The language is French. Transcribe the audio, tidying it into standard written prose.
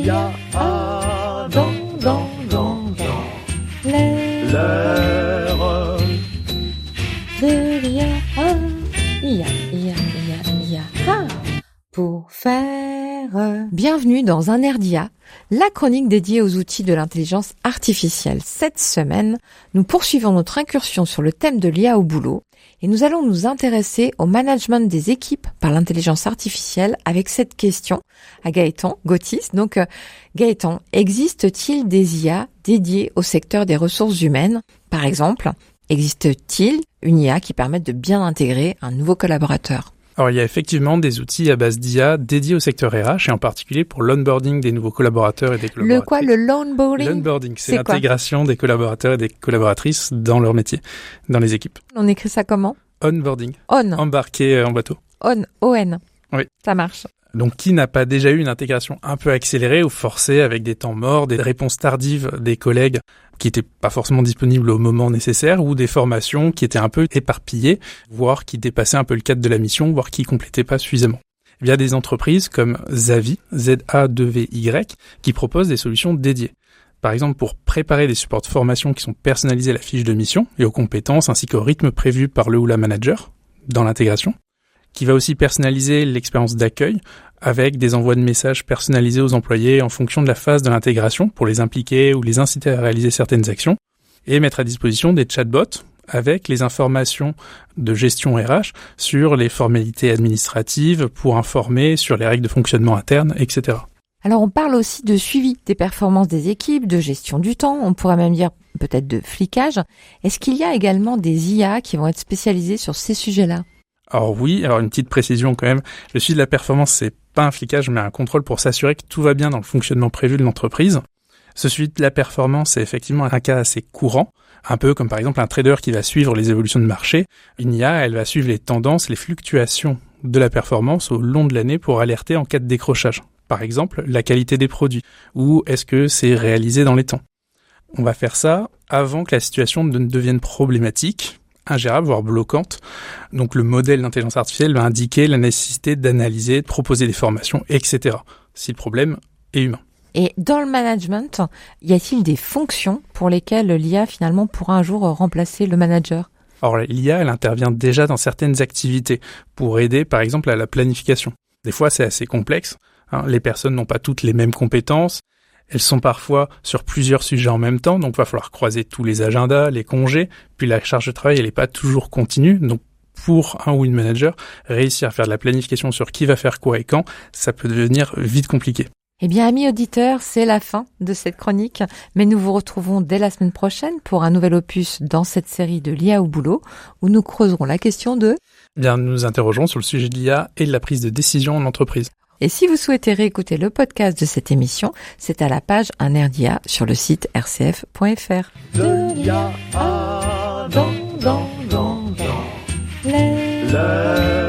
l'IA dans l'heure de l'IA. Pour faire... Bienvenue dans un air d'IA, la chronique dédiée aux outils de l'intelligence artificielle. Cette semaine, nous poursuivons notre incursion sur le thème de l'IA au boulot et nous allons nous intéresser au management des équipes par l'intelligence artificielle avec cette question à Gaëtan Gautis. Donc Gaëtan, existe-t-il des IA dédiées au secteur des ressources humaines? Par exemple, existe-t-il une IA qui permette de bien intégrer un nouveau collaborateur? Alors, il y a effectivement des outils à base d'IA dédiés au secteur RH et en particulier pour l'onboarding des nouveaux collaborateurs et des collaboratrices. Le quoi, le l'onboarding? L'onboarding, c'est l'intégration des collaborateurs et des collaboratrices dans leur métier, dans les équipes. On écrit ça comment? Onboarding. Embarqué en bateau. O-N. Oui. Ça marche. Donc, qui n'a pas déjà eu une intégration un peu accélérée ou forcée avec des temps morts, des réponses tardives des collègues qui n'étaient pas forcément disponibles au moment nécessaire ou des formations qui étaient un peu éparpillées, voire qui dépassaient un peu le cadre de la mission, voire qui complétaient pas suffisamment. Il y a des entreprises comme Zavy, Z-A-2-V-Y, qui proposent des solutions dédiées. Par exemple, pour préparer des supports de formation qui sont personnalisés à la fiche de mission et aux compétences ainsi qu'au rythme prévu par le ou la manager dans l'intégration, qui va aussi personnaliser l'expérience d'accueil avec des envois de messages personnalisés aux employés en fonction de la phase de l'intégration pour les impliquer ou les inciter à réaliser certaines actions, et mettre à disposition des chatbots avec les informations de gestion RH sur les formalités administratives pour informer sur les règles de fonctionnement interne, etc. Alors on parle aussi de suivi des performances des équipes, de gestion du temps, on pourrait même dire peut-être de flicage. Est-ce qu'il y a également des IA qui vont être spécialisées sur ces sujets-là ? Alors oui, une petite précision quand même, le suivi de la performance, c'est pas un flicage, mais un contrôle pour s'assurer que tout va bien dans le fonctionnement prévu de l'entreprise. Ce suivi de la performance, c'est effectivement un cas assez courant, un peu comme par exemple un trader qui va suivre les évolutions de marché. Une IA, elle va suivre les tendances, les fluctuations de la performance au long de l'année pour alerter en cas de décrochage. Par exemple, la qualité des produits, ou est-ce que c'est réalisé dans les temps. On va faire ça avant que la situation ne devienne problématique, ingérable, voire bloquante. Donc le modèle d'intelligence artificielle va indiquer la nécessité d'analyser, de proposer des formations, etc. si le problème est humain. Et dans le management, y a-t-il des fonctions pour lesquelles l'IA finalement pourra un jour remplacer le manager ? Alors l'IA, elle intervient déjà dans certaines activités pour aider par exemple à la planification. Des fois c'est assez complexe, les personnes n'ont pas toutes les mêmes compétences, elles sont parfois sur plusieurs sujets en même temps, donc il va falloir croiser tous les agendas, les congés, puis la charge de travail, elle n'est pas toujours continue, donc pour un ou une manager, réussir à faire de la planification sur qui va faire quoi et quand, ça peut devenir vite compliqué. Eh bien, amis auditeurs, c'est la fin de cette chronique, mais nous vous retrouvons dès la semaine prochaine pour un nouvel opus dans cette série de l'IA au boulot, où nous creuserons la question de... Bien, nous nous interrogeons sur le sujet de l'IA et de la prise de décision en entreprise. Et si vous souhaitez réécouter le podcast de cette émission, c'est à la page Un air d'IA sur le site rcf.fr. De l'IA dans l'heure